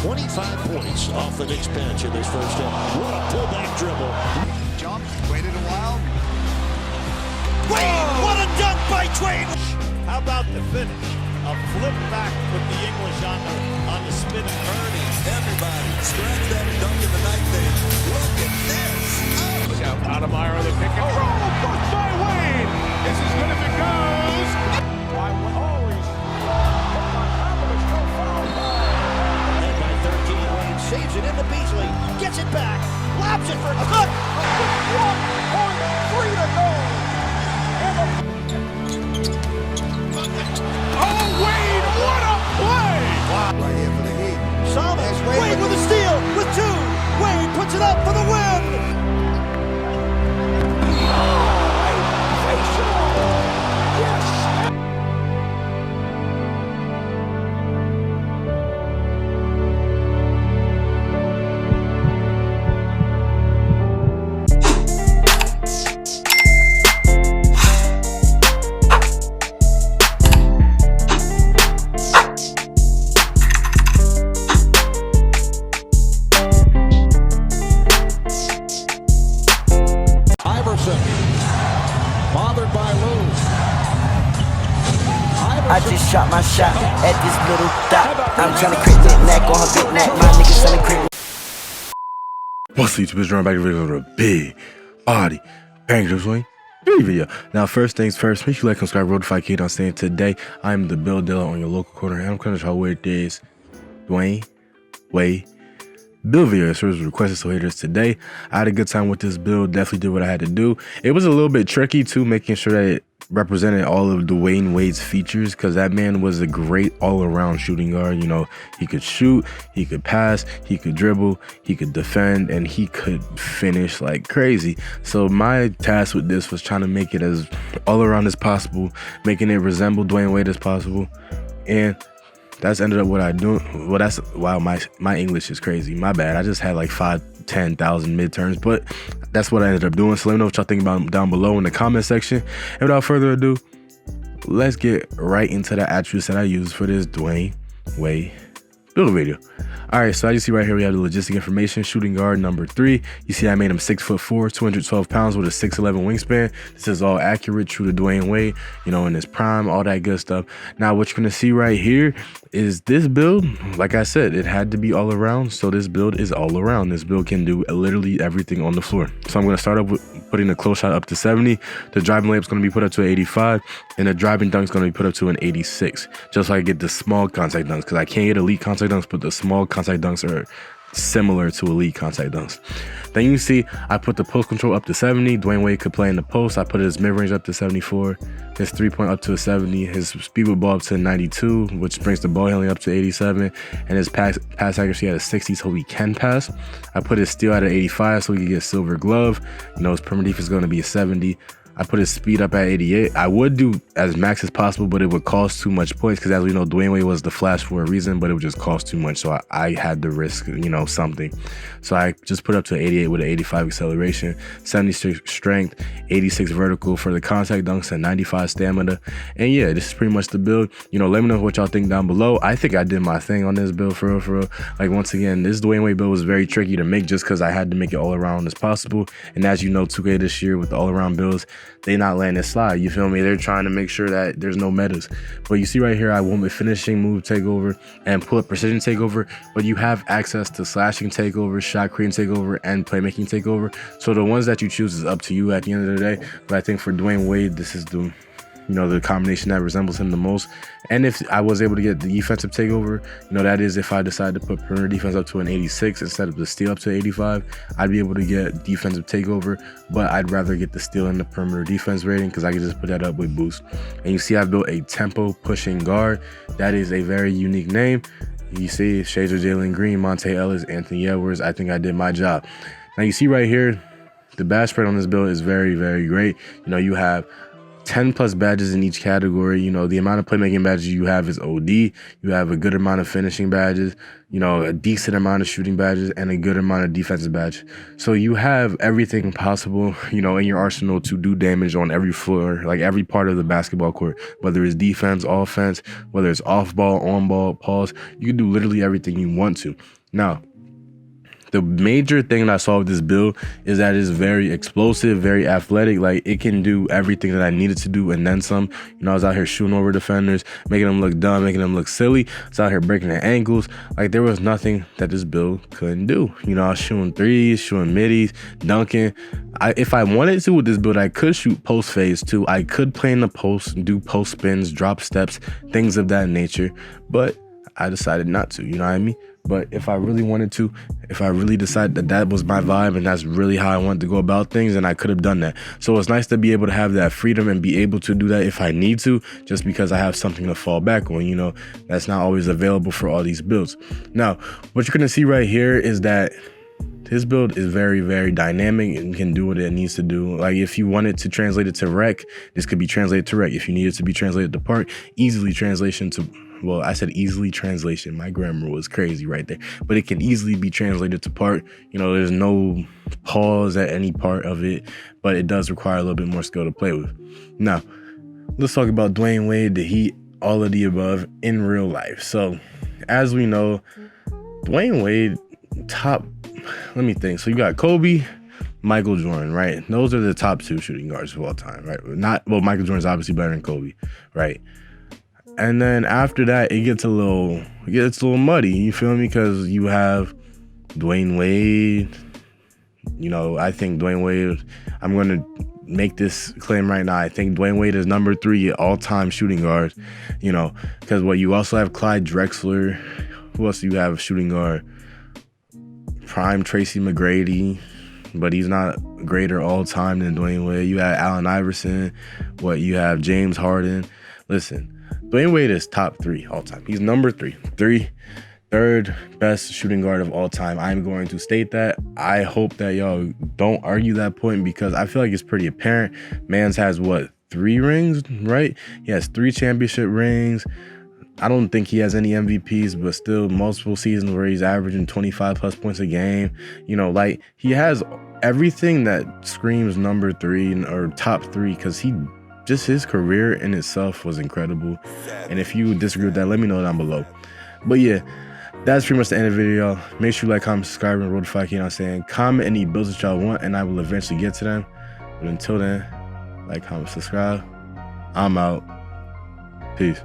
25 points off the Knicks bench in this first half. What a pullback dribble. Jump, waited a while. Wade, what a dunk by Dwyane. How about the finish? A flip back with the English on the spin and Ernie. Everybody, scratch that dunk in the night there. Look at this. Oh. Look out, Ademeyer, the pick and roll. Pushed by Wade. This is good if it goes. And by 13, Wade saves it into Beasley. Gets it back. Lobs it for a hook. 1.3 to go. Oh, Wade, what a play! Wow. Right here for the Heat. Solomon, Wade with a steal, with two. Wade puts it up for the win. Bothered by Lou. I just shot my shot at this little dot. I'm trying to crit that neck on her big neck. My niggas selling crit. What's up, YouTube? It's Drawing back with a big body banger swing video. Now, first things first, make sure you like, subscribe, roll the 5K down. Saying today, I'm the build dealer on your local corner, and I'm going to show where it is. Dwyane Wade build video. So it was requested, so here it is today. I had a good time with this build. Definitely did what I had to do. It was a little bit tricky too, making sure that it represented all of Dwyane Wade's features, because that man was a great all-around shooting guard. You know, he could shoot, he could pass, he could dribble, he could defend, and he could finish like crazy. So my task with this was trying to make it as all around as possible, making it resemble Dwyane Wade as possible. And that's ended up what I do. Well, that's, wow, my English is crazy. My bad. I just had like 10,000 midterms, but that's what I ended up doing. So let me know what y'all think about down below in the comment section. And without further ado, let's get right into the attributes that I use for this Dwyane Wade build video. All right, so as you see right here, we have the logistic information. Shooting guard number 3. You see I made him 6'4", 212 pounds with a 6'11" wingspan. This is all accurate, true to Dwyane Wade, you know, in his prime, all that good stuff. Now, what you're gonna see right here is this build. Like I said, it had to be all around, so this build is all around. This build can do literally everything on the floor. So I'm gonna start up with putting the close shot up to 70. The driving layup's gonna be put up to an 85, and the driving dunk's gonna be put up to an 86, just so I get the small contact dunks, because I can't get elite contact dunks, but the small contact dunks are similar to elite contact dunks. Then you see I put the post control up to 70. Dwyane Wade could play in the post. I put his mid-range up to 74, his 3-point up to a 70, his speed with ball up to 92, which brings the ball handling up to 87, and his pass accuracy at a 60, so he can pass. I put his steal at an 85, so he can get silver glove. You know, his perimeter defense is going to be a 70. I put his speed up at 88. I would do as max as possible, but it would cost too much points, because as we know, Dwyane Wade was the Flash for a reason, but it would just cost too much. So I had to risk, you know, something. So I just put up to 88 with an 85 acceleration, 76 strength, 86 vertical for the contact dunks, and 95 stamina. And yeah, this is pretty much the build. You know, let me know what y'all think down below. I think I did my thing on this build for real. Like, once again, this Dwyane Wade build was very tricky to make, just because I had to make it all around as possible. And as you know, 2K this year with the all around builds, they not letting it slide. You feel me? They're trying to make sure that there's no metas. But you see right here, I went with finishing move takeover and pull up precision takeover, but you have access to slashing takeover, shot creating takeover, and playmaking takeover. So the ones that you choose is up to you at the end of the day. But I think for Dwyane Wade, this is the, you know, the combination that resembles him the most. And if I was able to get the defensive takeover, you know, that is if I decide to put perimeter defense up to an 86 instead of the steal up to 85, I'd be able to get defensive takeover, but I'd rather get the steal and the perimeter defense rating, because I can just put that up with boost. And you see I built a tempo pushing guard. That is a very unique name. You see shades of Jalen Green, Monte Ellis, Anthony Edwards. I think I did my job. Now you see right here, the bash spread on this build is very, very great. You know, you have 10 plus badges in each category. You know, the amount of playmaking badges you have is OD. You have a good amount of finishing badges, you know, a decent amount of shooting badges, and a good amount of defensive badges. So you have everything possible, you know, in your arsenal to do damage on every floor, like every part of the basketball court, whether it's defense, offense, whether it's off ball, on ball, pause. You can do literally everything you want to. Now, the major thing that I saw with this build is that it's very explosive, very athletic. Like, it can do everything that I needed to do and then some. You know, I was out here shooting over defenders, making them look dumb, making them look silly. I was out here breaking their ankles. Like, there was nothing that this build couldn't do. You know, I was shooting threes, shooting middies, dunking. If I wanted to with this build, I could shoot post phase too. I could play in the post, do post spins, drop steps, things of that nature. But I decided not to, you know what I mean? But if I really wanted to, if I really decided that that was my vibe and that's really how I wanted to go about things, then I could have done that. So it's nice to be able to have that freedom and be able to do that if I need to, just because I have something to fall back on, you know, that's not always available for all these builds. Now, what you're going to see right here is that this build is very, very dynamic and can do what it needs to do. Like, if you wanted to translate it to rec, this could be translated to rec. If you need it to be translated to park, easily translation to, well, I said easily translation. My grammar was crazy right there. But it can easily be translated to part. You know, there's no pause at any part of it, but it does require a little bit more skill to play with. Now, let's talk about Dwyane Wade, the Heat, all of the above in real life. So, as we know, Dwyane Wade, top, let me think. So you got Kobe, Michael Jordan, right? Those are the top two shooting guards of all time, right? Not, well, Michael Jordan's obviously better than Kobe, right? And then after that, it gets a little muddy, you feel me? Because you have Dwyane Wade. You know, I think Dwyane Wade, I'm going to make this claim right now. I think Dwyane Wade is number 3 all-time shooting guard, you know, because what you also have Clyde Drexler. Who else do you have shooting guard? Prime Tracy McGrady, but he's not greater all-time than Dwyane Wade. You have Allen Iverson. You have James Harden. Listen, Dwyane Wade is top 3 all time. He's number 3. Third best shooting guard of all time. I'm going to state that. I hope that y'all don't argue that point, because I feel like it's pretty apparent. Mans has, what, 3 rings, right? He has 3 championship rings. I don't think he has any MVPs, but still multiple seasons where he's averaging 25 plus points a game. You know, like, he has everything that screams number 3 or top 3, because just his career in itself was incredible. And if you disagree with that, let me know down below. But yeah, that's pretty much the end of the video. Make sure you like, comment, subscribe, and roll the 5K, you know what I'm saying? Comment any builds that y'all want, and I will eventually get to them. But until then, like, comment, subscribe. I'm out. Peace.